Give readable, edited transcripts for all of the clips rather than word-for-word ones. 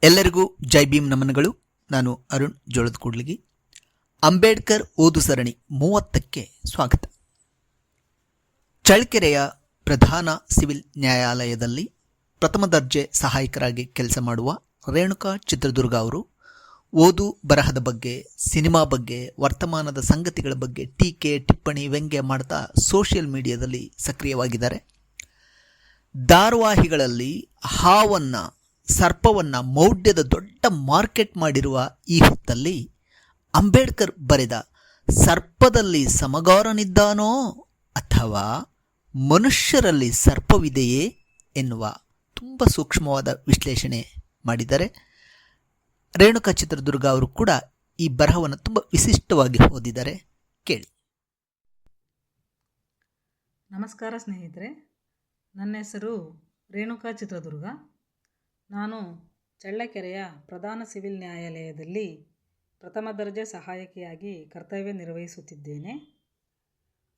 ಎಲ್ಲರಿಗೂ ಜೈ ಭೀಮ್ ನಮನಗಳು. ನಾನು ಅರುಣ್ ಜೋಳದ ಕೂಡ್ಲಿಗಿ. ಅಂಬೇಡ್ಕರ್ ಓದು ಸರಣಿ 30ಕ್ಕೆ ಸ್ವಾಗತ. ಚಳ್ಳಕೆರೆಯ ಪ್ರಧಾನ ಸಿವಿಲ್ ನ್ಯಾಯಾಲಯದಲ್ಲಿ ಪ್ರಥಮ ದರ್ಜೆ ಸಹಾಯಕರಾಗಿ ಕೆಲಸ ಮಾಡುವ ರೇಣುಕಾ ಚಿತ್ರದುರ್ಗ ಅವರು ಓದು ಬರಹದ ಬಗ್ಗೆ, ಸಿನಿಮಾ ಬಗ್ಗೆ, ವರ್ತಮಾನದ ಸಂಗತಿಗಳ ಬಗ್ಗೆ ಟೀಕೆ ಟಿಪ್ಪಣಿ ವ್ಯಂಗ್ಯ ಮಾಡ್ತಾ ಸೋಷಿಯಲ್ ಮೀಡಿಯಾದಲ್ಲಿ ಸಕ್ರಿಯವಾಗಿದ್ದಾರೆ. ಧಾರಾವಾಹಿಗಳಲ್ಲಿ ಹಾವನ್ನು, ಸರ್ಪವನ್ನು ಮೌಢ್ಯದ ದೊಡ್ಡ ಮಾರ್ಕೆಟ್ ಮಾಡಿರುವ ಈ ಹೊತ್ತಲ್ಲಿ ಅಂಬೇಡ್ಕರ್ ಬರೆದ ಸರ್ಪದಲ್ಲಿ ಸಮಗಾರನಿದ್ದಾನೋ ಅಥವಾ ಮನುಷ್ಯರಲ್ಲಿ ಸರ್ಪವಿದೆಯೇ ಎನ್ನುವ ತುಂಬ ಸೂಕ್ಷ್ಮವಾದ ವಿಶ್ಲೇಷಣೆ ಮಾಡಿದ್ದಾರೆ. ರೇಣುಕಾ ಚಿತ್ರದುರ್ಗ ಅವರು ಕೂಡ ಈ ಬರಹವನ್ನು ತುಂಬ ವಿಶಿಷ್ಟವಾಗಿ ಓದಿದ್ದಾರೆ. ಕೇಳಿ. ನಮಸ್ಕಾರ ಸ್ನೇಹಿತರೆ, ನನ್ನ ಹೆಸರು ರೇಣುಕಾ ಚಿತ್ರದುರ್ಗ. ನಾನು ಚಳ್ಳಕೆರೆಯ ಪ್ರಧಾನ ಸಿವಿಲ್ ನ್ಯಾಯಾಲಯದಲ್ಲಿ ಪ್ರಥಮ ದರ್ಜೆ ಸಹಾಯಕಿಯಾಗಿ ಕರ್ತವ್ಯ ನಿರ್ವಹಿಸುತ್ತಿದ್ದೇನೆ.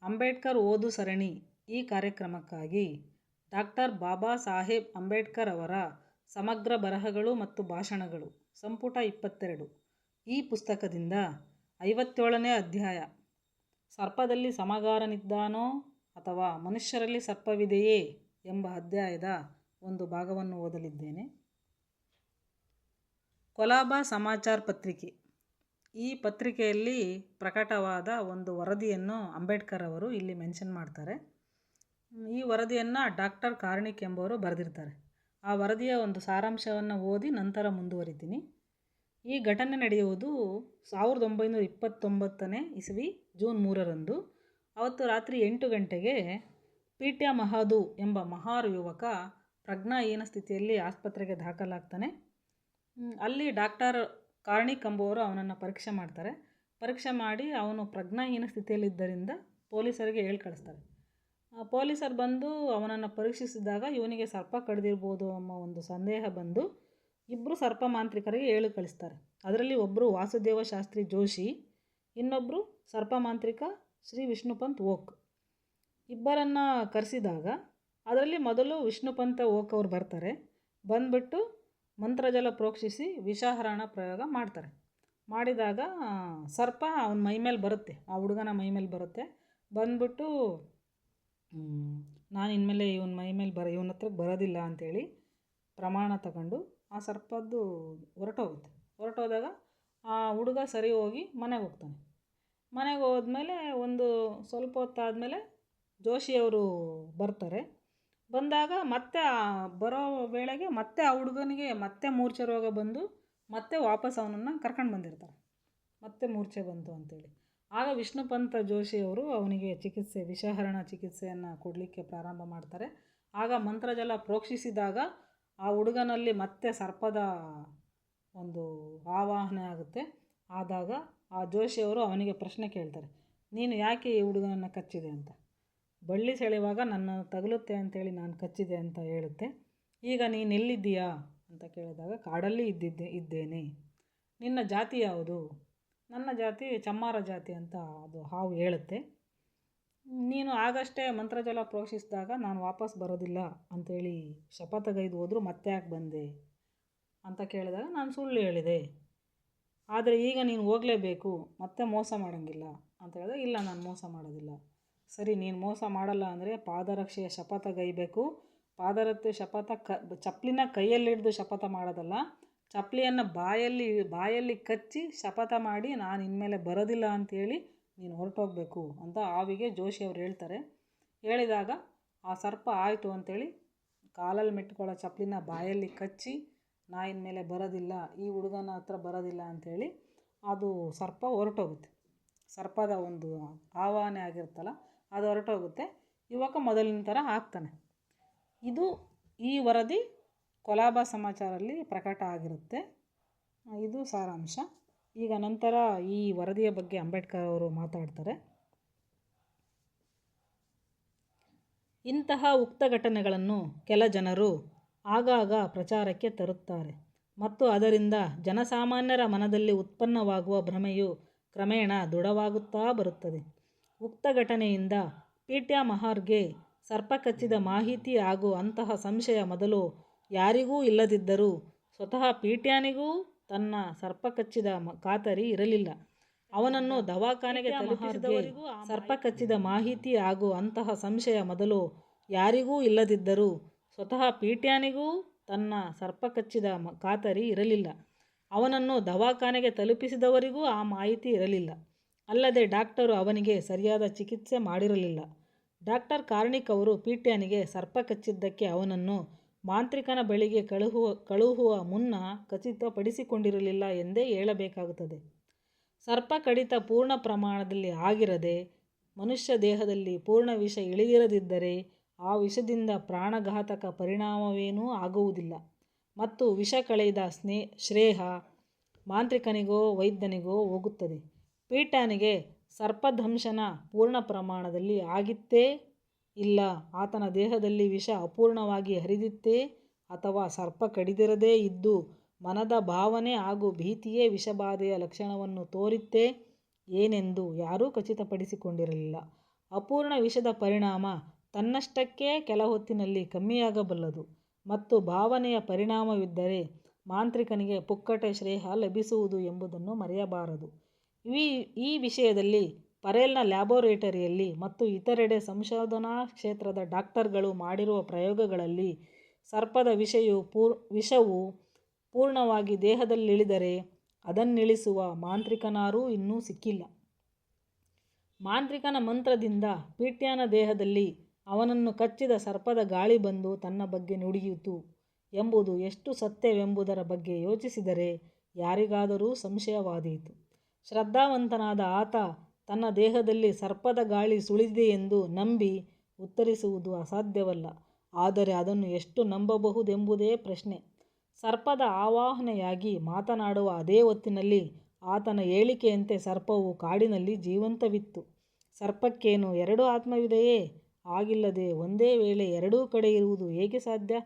ಅಂಬೇಡ್ಕರ್ ಓದು ಸರಣಿ ಈ ಕಾರ್ಯಕ್ರಮಕ್ಕಾಗಿ ಡಾಕ್ಟರ್ ಬಾಬಾ ಸಾಹೇಬ್ ಅಂಬೇಡ್ಕರ್ ಅವರ ಸಮಗ್ರ ಬರಹಗಳು ಮತ್ತು ಭಾಷಣಗಳು ಸಂಪುಟ 22 ಈ ಪುಸ್ತಕದಿಂದ 57ನೇ ಅಧ್ಯಾಯ ಸರ್ಪದಲ್ಲಿ ಸಮಗಾರನಿದ್ದಾನೋ ಅಥವಾ ಮನುಷ್ಯರಲ್ಲಿ ಸರ್ಪವಿದೆಯೇ ಎಂಬ ಅಧ್ಯಾಯದ ಒಂದು ಭಾಗವನ್ನು ಓದಲಿದ್ದೇನೆ. ಕೊಲಾಬಾ ಸಮಾಚಾರ ಪತ್ರಿಕೆ, ಈ ಪತ್ರಿಕೆಯಲ್ಲಿ ಪ್ರಕಟವಾದ ಒಂದು ವರದಿಯನ್ನು ಅಂಬೇಡ್ಕರ್ ಅವರು ಇಲ್ಲಿ ಮೆನ್ಷನ್ ಮಾಡ್ತಾರೆ. ಈ ವರದಿಯನ್ನು ಡಾಕ್ಟರ್ ಕಾರ್ಣಿಕ್ ಎಂಬವರು ಬರೆದಿರ್ತಾರೆ. ಆ ವರದಿಯ ಒಂದು ಸಾರಾಂಶವನ್ನು ಓದಿ ನಂತರ ಮುಂದುವರಿತೀನಿ. ಈ ಘಟನೆ ನಡೆಯುವುದು 1929ನೇ ಇಸವಿ ಜೂನ್ 3ರಂದು. ಅವತ್ತು ರಾತ್ರಿ 8 ಗಂಟೆಗೆ ಪೀಟ್ಯ ಮಹಾದು ಎಂಬ ಮಹಾರ್ ಯುವಕ ಪ್ರಜ್ಞಾಹೀನ ಸ್ಥಿತಿಯಲ್ಲಿ ಆಸ್ಪತ್ರೆಗೆ ದಾಖಲಾಗ್ತಾನೆ. ಅಲ್ಲಿ ಡಾಕ್ಟರ್ ಕಾರ್ಣಿಕ್ ಎಂಬುವರು ಅವನನ್ನು ಪರೀಕ್ಷೆ ಮಾಡ್ತಾರೆ. ಪರೀಕ್ಷೆ ಮಾಡಿ ಅವನು ಪ್ರಜ್ಞಾಹೀನ ಸ್ಥಿತಿಯಲ್ಲಿದ್ದರಿಂದ ಪೊಲೀಸರಿಗೆ ಹೇಳಿ ಕಳಿಸ್ತಾರೆ. ಪೊಲೀಸರು ಬಂದು ಅವನನ್ನು ಪರೀಕ್ಷಿಸಿದಾಗ ಇವನಿಗೆ ಸರ್ಪ ಕಡಿದಿರ್ಬೋದು ಅನ್ನೋ ಒಂದು ಸಂದೇಹ ಬಂದು ಇಬ್ಬರು ಸರ್ಪ ಮಾಂತ್ರಿಕರಿಗೆ ಹೇಳಿ ಕಳಿಸ್ತಾರೆ. ಅದರಲ್ಲಿ ಒಬ್ಬರು ವಾಸುದೇವ ಶಾಸ್ತ್ರಿ ಜೋಶಿ, ಇನ್ನೊಬ್ಬರು ಸರ್ಪ ಮಾಂತ್ರಿಕ ಶ್ರೀ ವಿಷ್ಣುಪಂತ್ ಓಕ್. ಇಬ್ಬರನ್ನು ಕರೆಸಿದಾಗ ಅದರಲ್ಲಿ ಮೊದಲು ವಿಷ್ಣುಪಂತ ಓಕ್ ಅವರು ಬರ್ತಾರೆ. ಬಂದುಬಿಟ್ಟು ಮಂತ್ರಜಲ ಪ್ರೋಕ್ಷಿಸಿ ವಿಷಹರಣ ಪ್ರಯೋಗ ಮಾಡ್ತಾರೆ. ಮಾಡಿದಾಗ ಸರ್ಪ ಅವನ ಮೈಮೇಲೆ ಬರುತ್ತೆ, ಆ ಹುಡುಗನ ಮೈಮೇಲೆ ಬರುತ್ತೆ. ಬಂದ್ಬಿಟ್ಟು ನಾನು ಇನ್ಮೇಲೆ ಇವನ ಮೈಮೇಲೆ ಇವನ ಹತ್ರಕ್ಕೆ ಬರೋದಿಲ್ಲ ಅಂಥೇಳಿ ಪ್ರಮಾಣ ತಗೊಂಡು ಆ ಸರ್ಪದ್ದು ಹೊರಟೋದಾಗ ಆ ಹುಡುಗ ಸರಿ ಹೋಗಿ ಮನೆಗೆ ಹೋಗ್ತಾನೆ. ಮನೆಗೆ ಹೋದ್ಮೇಲೆ ಒಂದು ಸ್ವಲ್ಪ ಹೊತ್ತಾದಮೇಲೆ ಜೋಶಿಯವರು ಬರ್ತಾರೆ. ಬಂದಾಗ ಮತ್ತೆ ಬರೋ ವೇಳೆಗೆ ಮತ್ತೆ ಆ ಹುಡುಗನಿಗೆ ಮತ್ತೆ ಮೂರ್ಛೆ ರೋಗ ಬಂದು ಮತ್ತೆ ವಾಪಸ್ ಅವನನ್ನು ಕರ್ಕೊಂಡು ಬಂದಿರ್ತಾರೆ. ಮತ್ತೆ ಮೂರ್ಛೆ ಬಂತು ಅಂಥೇಳಿ ಆಗ ವಿಷ್ಣುಪಂತ ಜೋಶಿಯವರು ಅವನಿಗೆ ವಿಷಹರಣ ಚಿಕಿತ್ಸೆಯನ್ನು ಕೊಡಲಿಕ್ಕೆ ಪ್ರಾರಂಭ ಮಾಡ್ತಾರೆ. ಆಗ ಮಂತ್ರಜಲ ಪ್ರೋಕ್ಷಿಸಿದಾಗ ಆ ಹುಡುಗನಲ್ಲಿ ಮತ್ತೆ ಸರ್ಪದ ಒಂದು ಆವಾಹನೆ ಆಗುತ್ತೆ. ಆದಾಗ ಆ ಜೋಶಿಯವರು ಅವನಿಗೆ ಪ್ರಶ್ನೆ ಕೇಳ್ತಾರೆ, ನೀನು ಯಾಕೆ ಈ ಹುಡುಗನನ್ನು ಕಚ್ಚಿದೆ ಅಂತ. ಬಳ್ಳಿ ಸೆಳೆಯುವಾಗ ನನ್ನ ತಗುಲುತ್ತೆ ಅಂತೇಳಿ ನಾನು ಕಚ್ಚಿದೆ ಅಂತ ಹೇಳುತ್ತೆ. ಈಗ ನೀನು ಎಲ್ಲಿದ್ದೀಯಾ ಅಂತ ಕೇಳಿದಾಗ ಕಾಡಲ್ಲಿ ಇದ್ದೇನೆ. ನಿನ್ನ ಜಾತಿ ಯಾವುದು? ನನ್ನ ಜಾತಿ ಚಮ್ಮಾರ ಜಾತಿ ಅಂತ ಅದು ಹಾವು ಹೇಳುತ್ತೆ. ನೀನು ಆಗಷ್ಟೇ ಮಂತ್ರಜಲ ಪ್ರೋಕ್ಷಿಸಿದಾಗ ನಾನು ವಾಪಸ್ ಬರೋದಿಲ್ಲ ಅಂಥೇಳಿ ಶಪಥಗೈದು ಹೋದರೂ ಮತ್ತೆ ಯಾಕೆ ಬಂದೆ ಅಂತ ಕೇಳಿದಾಗ ನಾನು ಸುಳ್ಳು ಹೇಳಿದೆ, ಆದರೆ ಈಗ ನೀನು ಹೋಗಲೇಬೇಕು, ಮತ್ತೆ ಮೋಸ ಮಾಡೋಂಗಿಲ್ಲ ಅಂತ ಹೇಳಿದಾಗ ಇಲ್ಲ, ನಾನು ಮೋಸ ಮಾಡೋದಿಲ್ಲ. ಸರಿ, ನೀನು ಮೋಸ ಮಾಡಲ್ಲ ಅಂದರೆ ಪಾದರಕ್ಷೆಯ ಶಪಥಗೈಬೇಕು. ಪಾದರಕ್ಷೆ ಶಪಥ ಚಪ್ಪಲಿನ ಕೈಯಲ್ಲಿಡಿದು ಶಪಥ ಮಾಡೋದಲ್ಲ, ಚಪ್ಪಲಿಯನ್ನು ಬಾಯಲ್ಲಿ ಕಚ್ಚಿ ಶಪಥ ಮಾಡಿ ನಾನು ಇನ್ಮೇಲೆ ಬರೋದಿಲ್ಲ ಅಂಥೇಳಿ ನೀನು ಹೊರಟೋಗ್ಬೇಕು ಅಂತ ಆವಿಗೆ ಜೋಶಿಯವರು ಹೇಳ್ತಾರೆ. ಹೇಳಿದಾಗ ಆ ಸರ್ಪ ಆಯಿತು ಅಂಥೇಳಿ ಕಾಲಲ್ಲಿ ಮೆಟ್ಕೊಳ್ಳೋ ಚಪ್ಪಲಿನ ಬಾಯಲ್ಲಿ ಕಚ್ಚಿ ನಾ ಇನ್ಮೇಲೆ ಬರೋದಿಲ್ಲ, ಈ ಹುಡುಗನ ಹತ್ರ ಬರೋದಿಲ್ಲ ಅಂಥೇಳಿ ಅದು ಸರ್ಪ ಹೊರಟೋಗುತ್ತೆ. ಸರ್ಪದ ಒಂದು ಆವಾಹನೆ ಆಗಿರುತ್ತಲ್ಲ ಅದು ಹೊರಟೋಗುತ್ತೆ. ಯುವಕ ಮೊದಲಿನ ಥರ ಆಗ್ತಾನೆ. ಇದು ಈ ವರದಿ ಕೊಲಾಬಾ ಸಮಾಚಾರಲ್ಲಿ ಪ್ರಕಟ ಆಗಿರುತ್ತೆ. ಇದು ಸಾರಾಂಶ. ಈಗ ನಂತರ ಈ ವರದಿಯ ಬಗ್ಗೆ ಅಂಬೇಡ್ಕರ್ ಅವರು ಮಾತಾಡ್ತಾರೆ. ಇಂತಹ ಉಕ್ತ ಘಟನೆಗಳನ್ನು ಕೆಲ ಜನರು ಆಗಾಗ ಪ್ರಚಾರಕ್ಕೆ ತರುತ್ತಾರೆ ಮತ್ತು ಅದರಿಂದ ಜನಸಾಮಾನ್ಯರ ಮನದಲ್ಲಿ ಉತ್ಪನ್ನವಾಗುವ ಭ್ರಮೆಯು ಕ್ರಮೇಣ ದೃಢವಾಗುತ್ತಾ ಬರುತ್ತದೆ. ಉಕ್ತ ಘಟನೆಯಿಂದ ಪೀಟ್ಯ ಮಹಾರ್ಗೆ ಸರ್ಪ ಕಚ್ಚಿದ ಮಾಹಿತಿ ಹಾಗೂ ಅಂತಹ ಸಂಶಯ ಮೊದಲು ಯಾರಿಗೂ ಇಲ್ಲದಿದ್ದರೂ ಸ್ವತಃ ಪೀಟ್ಯಾನಿಗೂ ತನ್ನ ಸರ್ಪ ಕಚ್ಚಿದ ಖಾತರಿ ಇರಲಿಲ್ಲ. ಅವನನ್ನು ದವಾಖಾನೆಗೆ ತಲುಪಿಸಿದವರಿಗೂ ಸರ್ಪ ಕಚ್ಚಿದ ಮಾಹಿತಿ ಹಾಗೂ ಅಂತಹ ಸಂಶಯ ಮೊದಲು ಯಾರಿಗೂ ಇಲ್ಲದಿದ್ದರೂ ಸ್ವತಃ ಪೀಟ್ಯಾನಿಗೂ ತನ್ನ ಸರ್ಪ ಕಚ್ಚಿದ ಖಾತರಿ ಇರಲಿಲ್ಲ. ಅವನನ್ನು ದವಾಖಾನೆಗೆ ತಲುಪಿಸಿದವರಿಗೂ ಆ ಮಾಹಿತಿ ಇರಲಿಲ್ಲ. ಅಲ್ಲದೆ ಡಾಕ್ಟರು ಅವನಿಗೆ ಸರಿಯಾದ ಚಿಕಿತ್ಸೆ ಮಾಡಿರಲಿಲ್ಲ. ಡಾಕ್ಟರ್ ಕಾರ್ನಿಕ್ ಅವರು ಪೀಟ್ಯಾನಿಗೆ ಸರ್ಪ ಕಚ್ಚಿದ್ದಕ್ಕೆ ಅವನನ್ನು ಮಾಂತ್ರಿಕನ ಬಳಿಗೆ ಕಳುಹುವ ಮುನ್ನ ಖಚಿತಪಡಿಸಿಕೊಂಡಿರಲಿಲ್ಲ ಎಂದೇ ಹೇಳಬೇಕಾಗುತ್ತದೆ. ಸರ್ಪ ಕಡಿತ ಪೂರ್ಣ ಪ್ರಮಾಣದಲ್ಲಿ ಆಗಿರದೆ ಮನುಷ್ಯ ದೇಹದಲ್ಲಿ ಪೂರ್ಣ ವಿಷ ಇಳಿದಿರದಿದ್ದರೆ ಆ ವಿಷದಿಂದ ಪ್ರಾಣಘಾತಕ ಪರಿಣಾಮವೇನೂ ಆಗುವುದಿಲ್ಲ ಮತ್ತು ವಿಷ ಕಳೆದ ಶ್ರೇಯ ಮಾಂತ್ರಿಕನಿಗೋ ವೈದ್ಯನಿಗೋ ಹೋಗುತ್ತದೆ. ಪೀಟ್ಯಾನಿಗೆ ಸರ್ಪದಂಶನ ಪೂರ್ಣ ಪ್ರಮಾಣದಲ್ಲಿ ಆಗಿತ್ತೇ ಇಲ್ಲ ಆತನ ದೇಹದಲ್ಲಿ ವಿಷ ಅಪೂರ್ಣವಾಗಿ ಹರಿದಿತ್ತೇ ಅಥವಾ ಸರ್ಪ ಕಡಿದಿರದೇ ಇದ್ದು ಮನದ ಭಾವನೆ ಹಾಗೂ ಭೀತಿಯೇ ವಿಷಬಾಧೆಯ ಲಕ್ಷಣವನ್ನು ತೋರಿತ್ತೇ ಏನೆಂದು ಯಾರೂ ಖಚಿತಪಡಿಸಿಕೊಂಡಿರಲಿಲ್ಲ. ಅಪೂರ್ಣ ವಿಷದ ಪರಿಣಾಮ ತನ್ನಷ್ಟಕ್ಕೇ ಕೆಲ ಹೊತ್ತಿನಲ್ಲಿ ಕಮ್ಮಿಯಾಗಬಲ್ಲದು ಮತ್ತು ಭಾವನೆಯ ಪರಿಣಾಮವಿದ್ದರೆ ಮಾಂತ್ರಿಕನಿಗೆ ಪುಕ್ಕಟೆ ಶ್ರೇಯ ಲಭಿಸುವುದು ಎಂಬುದನ್ನು ಮರೆಯಬಾರದು. ಈ ವಿಷಯದಲ್ಲಿ ಪರೇಲ್ನ ಲ್ಯಾಬೊರೇಟರಿಯಲ್ಲಿ ಮತ್ತು ಇತರೆಡೆ ಸಂಶೋಧನಾ ಕ್ಷೇತ್ರದ ಡಾಕ್ಟರ್ಗಳು ಮಾಡಿರುವ ಪ್ರಯೋಗಗಳಲ್ಲಿ ಸರ್ಪದ ವಿಷವು ಪೂರ್ಣವಾಗಿ ದೇಹದಲ್ಲಿಳಿದರೆ ಅದನ್ನಿಳಿಸುವ ಮಾಂತ್ರಿಕನಾರೂ ಇನ್ನೂ ಸಿಕ್ಕಿಲ್ಲ. ಮಾಂತ್ರಿಕನ ಮಂತ್ರದಿಂದ ಪೀಟ್ಯಾನ ದೇಹದಲ್ಲಿ ಅವನನ್ನು ಕಚ್ಚಿದ ಸರ್ಪದ ಗಾಳಿ ಬಂದು ತನ್ನ ಬಗ್ಗೆ ನುಡಿಯಿತು ಎಂಬುದು ಎಷ್ಟು ಸತ್ಯವೆಂಬುದರ ಬಗ್ಗೆ ಯೋಚಿಸಿದರೆ ಯಾರಿಗಾದರೂ ಸಂಶಯವಾದೀತು. ಶ್ರದ್ಧಾವಂತನಾದ ಆತ ತನ್ನ ದೇಹದಲ್ಲಿ ಸರ್ಪದ ಗಾಳಿ ಸುಳಿದಿದೆಯೆಂದು ನಂಬಿ ಉತ್ತರಿಸುವುದು ಅಸಾಧ್ಯವಲ್ಲ. ಆದರೆ ಅದನ್ನು ಎಷ್ಟು ನಂಬಬಹುದೆಂಬುದೇ ಪ್ರಶ್ನೆ. ಸರ್ಪದ ಆವಾಹನೆಯಾಗಿ ಮಾತನಾಡುವ ಅದೇ ಹೊತ್ತಿನಲ್ಲಿ ಆತನ ಹೇಳಿಕೆಯಂತೆ ಸರ್ಪವು ಕಾಡಿನಲ್ಲಿ ಜೀವಂತವಿತ್ತು. ಸರ್ಪಕ್ಕೇನು ಎರಡು ಆತ್ಮವಿದೆಯೇ? ಹಾಗಿಲ್ಲದೆ ಒಂದೇ ವೇಳೆ ಎರಡೂ ಕಡೆ ಇರುವುದು ಹೇಗೆ ಸಾಧ್ಯ?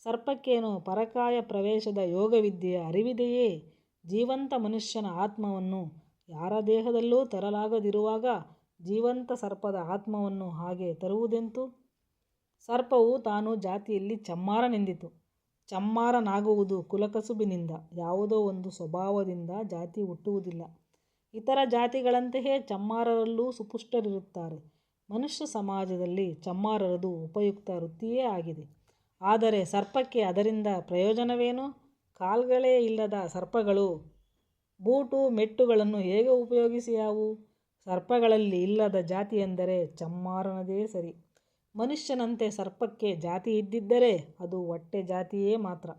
ಸರ್ಪಕ್ಕೇನು ಪರಕಾಯ ಪ್ರವೇಶದ ಯೋಗವಿದ್ಯೆಯ ಅರಿವಿದೆಯೇ? ಜೀವಂತ ಮನುಷ್ಯನ ಆತ್ಮವನ್ನು ಯಾರ ದೇಹದಲ್ಲೂ ತರಲಾಗದಿರುವಾಗ ಜೀವಂತ ಸರ್ಪದ ಆತ್ಮವನ್ನು ಹಾಗೆ ತರುವುದೆಂತು? ಸರ್ಪವು ತಾನು ಜಾತಿಯಲ್ಲಿ ಚಮ್ಮಾರನೆಂದಿತು. ಚಮ್ಮಾರನಾಗುವುದು ಕುಲಕಸುಬಿನಿಂದ, ಯಾವುದೋ ಒಂದು ಸ್ವಭಾವದಿಂದ ಜಾತಿ ಹುಟ್ಟುವುದಿಲ್ಲ. ಇತರ ಜಾತಿಗಳಂತೆಯೇ ಚಮ್ಮಾರರಲ್ಲೂ ಸುಪುಷ್ಟರಿರುತ್ತಾರೆ. ಮನುಷ್ಯ ಸಮಾಜದಲ್ಲಿ ಚಮ್ಮಾರರದು ಉಪಯುಕ್ತ ವೃತ್ತಿಯೇ ಆಗಿದೆ. ಆದರೆ ಸರ್ಪಕ್ಕೆ ಅದರಿಂದ ಪ್ರಯೋಜನವೇನು? ಕಾಲ್ಗಳೇ ಇಲ್ಲದ ಸರ್ಪಗಳು ಬೂಟು ಮೆಟ್ಟುಗಳನ್ನು ಹೇಗೆ ಉಪಯೋಗಿಸಿಯಾವು? ಸರ್ಪಗಳಲ್ಲಿ ಇಲ್ಲದ ಜಾತಿಯೆಂದರೆ ಚಮ್ಮಾರನದೇ ಸರಿ. ಮನುಷ್ಯನಂತೆ ಸರ್ಪಕ್ಕೆ ಜಾತಿ ಇದ್ದಿದ್ದರೆ ಅದು ಹೊಟ್ಟೆ ಜಾತಿಯೇ ಮಾತ್ರ.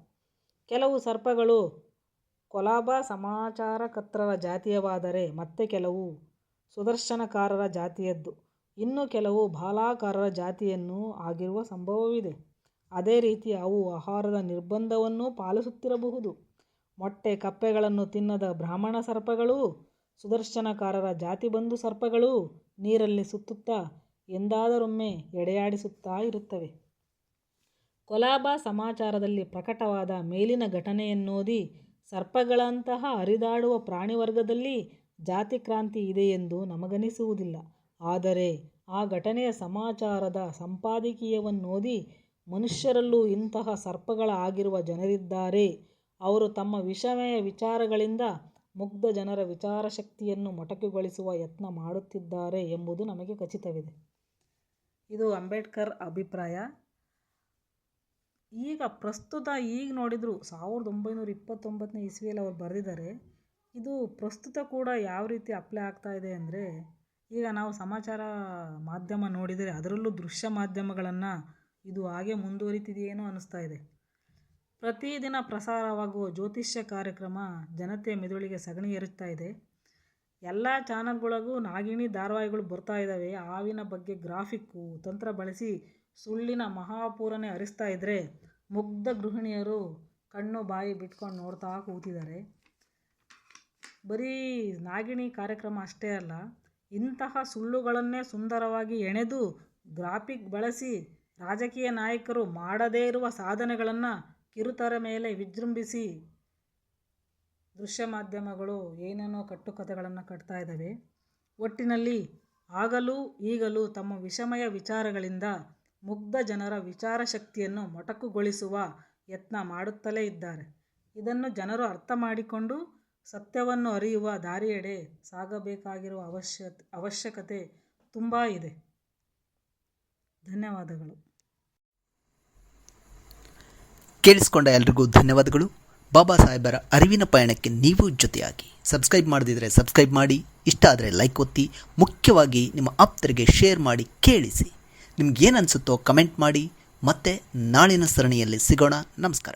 ಕೆಲವು ಸರ್ಪಗಳು ಕೊಲಾಬ ಸಮಾಚಾರಕರ್ತರ ಜಾತಿಯವಾದರೆ ಮತ್ತೆ ಕೆಲವು ಸುದರ್ಶನಕಾರರ ಜಾತಿಯದ್ದು, ಇನ್ನು ಕೆಲವು ಬಾಲಾಕಾರರ ಜಾತಿಯನ್ನೂ ಆಗಿರುವ ಸಂಭವವಿದೆ. ಅದೇ ರೀತಿ ಅವು ಆಹಾರದ ನಿರ್ಬಂಧವನ್ನೂ ಪಾಲಿಸುತ್ತಿರಬಹುದು. ಮೊಟ್ಟೆ ಕಪ್ಪೆಗಳನ್ನು ತಿನ್ನದ ಬ್ರಾಹ್ಮಣ ಸರ್ಪಗಳೂ ಸುದರ್ಶನಕಾರರ ಜಾತಿಬಂಧು ಸರ್ಪಗಳೂ ನೀರಲ್ಲಿ ಸುತ್ತುತ್ತಾ ಎಂದಾದರೊಮ್ಮೆ ಎಡೆಯಾಡಿಸುತ್ತಾ ಇರುತ್ತವೆ. ಕೊಲಾಬ ಸಮಾಚಾರದಲ್ಲಿ ಪ್ರಕಟವಾದ ಮೇಲಿನ ಘಟನೆಯನ್ನೋದಿ ಸರ್ಪಗಳಂತಹ ಹರಿದಾಡುವ ಪ್ರಾಣಿವರ್ಗದಲ್ಲಿ ಜಾತಿಕ್ರಾಂತಿ ಇದೆಯೆಂದು ನಮಗನಿಸುವುದಿಲ್ಲ. ಆದರೆ ಆ ಘಟನೆಯ ಸಮಾಚಾರದ ಸಂಪಾದಕೀಯವನ್ನೋದಿ ಮನುಷ್ಯರಲ್ಲೂ ಇಂತಹ ಸರ್ಪಗಳ ಆಗಿರುವ ಜನರಿದ್ದಾರೆ. ಅವರು ತಮ್ಮ ವಿಷಮಯ ವಿಚಾರಗಳಿಂದ ಮುಗ್ಧ ಜನರ ವಿಚಾರಶಕ್ತಿಯನ್ನು ಮೊಟಕುಗೊಳಿಸುವ ಯತ್ನ ಮಾಡುತ್ತಿದ್ದಾರೆ ಎಂಬುದು ನಮಗೆ ಖಚಿತವಿದೆ. ಇದು ಅಂಬೇಡ್ಕರ್ ಅಭಿಪ್ರಾಯ. ಪ್ರಸ್ತುತ ನೋಡಿದ್ರು 1929ನೇ ಇಸ್ವಿಯಲ್ಲಿ ಅವರು ಬರೆದಿದ್ದಾರೆ. ಇದು ಪ್ರಸ್ತುತ ಕೂಡ ಯಾವ ರೀತಿ ಅಪ್ಲೈ ಆಗ್ತಾ ಇದೆ ಅಂದರೆ, ಈಗ ನಾವು ಸಮಾಚಾರ ಮಾಧ್ಯಮ ನೋಡಿದರೆ ಅದರಲ್ಲೂ ದೃಶ್ಯ ಮಾಧ್ಯಮಗಳನ್ನು ಇದು ಹಾಗೆ ಮುಂದುವರಿತಿದೆಯೇನೋ ಅನ್ನಿಸ್ತಾ ಇದೆ. ಪ್ರತಿದಿನ ಪ್ರಸಾರವಾಗುವ ಜ್ಯೋತಿಷ್ಯ ಕಾರ್ಯಕ್ರಮ ಜನತೆಯ ಮೆದುಳಿಗೆ ಸಗಣಿ ಏರುತ್ತಾ ಇದೆ. ಎಲ್ಲ ಚಾನಲ್ಗಳಿಗೂ ನಾಗಿಣಿ ಧಾರಾವಾಹಿಗಳು ಬರ್ತಾ ಇದ್ದಾವೆ. ಹಾವಿನ ಬಗ್ಗೆ ಗ್ರಾಫಿಕ್ಕು ತಂತ್ರ ಬಳಸಿ ಸುಳ್ಳಿನ ಮಹಾಪೂರನೇ ಹರಿಸ್ತಾ ಇದ್ದರೆ ಮುಗ್ಧ ಗೃಹಿಣಿಯರು ಕಣ್ಣು ಬಾಯಿ ಬಿಟ್ಕೊಂಡು ನೋಡ್ತಾ ಕೂತಿದ್ದಾರೆ. ಬರೀ ನಾಗಿಣಿ ಕಾರ್ಯಕ್ರಮ ಅಷ್ಟೇ ಅಲ್ಲ, ಇಂತಹ ಸುಳ್ಳುಗಳನ್ನೇ ಸುಂದರವಾಗಿ ಎಣೆದು ಗ್ರಾಫಿಕ್ ಬಳಸಿ ರಾಜಕೀಯ ನಾಯಕರು ಮಾಡದೇ ಇರುವ ಸಾಧನೆಗಳನ್ನು ಕಿರುತೆರೆ ಮೇಲೆ ವಿಜೃಂಭಿಸಿ ದೃಶ್ಯ ಮಾಧ್ಯಮಗಳು ಏನೇನೋ ಕಟ್ಟುಕಥೆಗಳನ್ನು ಕಟ್ತಾ ಇದ್ದಾವೆ. ಒಟ್ಟಿನಲ್ಲಿ ಆಗಲೂ ಈಗಲೂ ತಮ್ಮ ವಿಷಮಯ ವಿಚಾರಗಳಿಂದ ಮುಗ್ಧ ಜನರ ವಿಚಾರಶಕ್ತಿಯನ್ನು ಮೊಟಕುಗೊಳಿಸುವ ಯತ್ನ ಮಾಡುತ್ತಲೇ ಇದ್ದಾರೆ. ಇದನ್ನು ಜನರು ಅರ್ಥ ಮಾಡಿಕೊಂಡು ಸತ್ಯವನ್ನು ಅರಿಯುವ ದಾರಿಯೆಡೆ ಸಾಗಬೇಕಾಗಿರುವ ಅವಶ್ಯಕತೆ ತುಂಬ ಇದೆ. ಧನ್ಯವಾದಗಳು. ಕೇಳಿಸ್ಕೊಂಡ ಎಲ್ರಿಗೂ ಧನ್ಯವಾದಗಳು. ಬಾಬಾ ಸಾಹೇಬರ ಅರಿವಿನ ಪಯಣಕ್ಕೆ ನೀವು ಜೊತೆಯಾಗಿ. ಸಬ್ಸ್ಕ್ರೈಬ್ ಮಾಡದಿದ್ದರೆ ಸಬ್ಸ್ಕ್ರೈಬ್ ಮಾಡಿ, ಇಷ್ಟ ಆದರೆ ಲೈಕ್ ಒತ್ತಿ, ಮುಖ್ಯವಾಗಿ ನಿಮ್ಮ ಆಪ್ತರಿಗೆ ಶೇರ್ ಮಾಡಿ ಕೇಳಿಸಿ. ನಿಮಗೇನು ಅನಿಸುತ್ತೋ ಕಮೆಂಟ್ ಮಾಡಿ. ಮತ್ತೆ ನಾಳಿನ ಸರಣಿಯಲ್ಲಿ ಸಿಗೋಣ. ನಮಸ್ಕಾರ.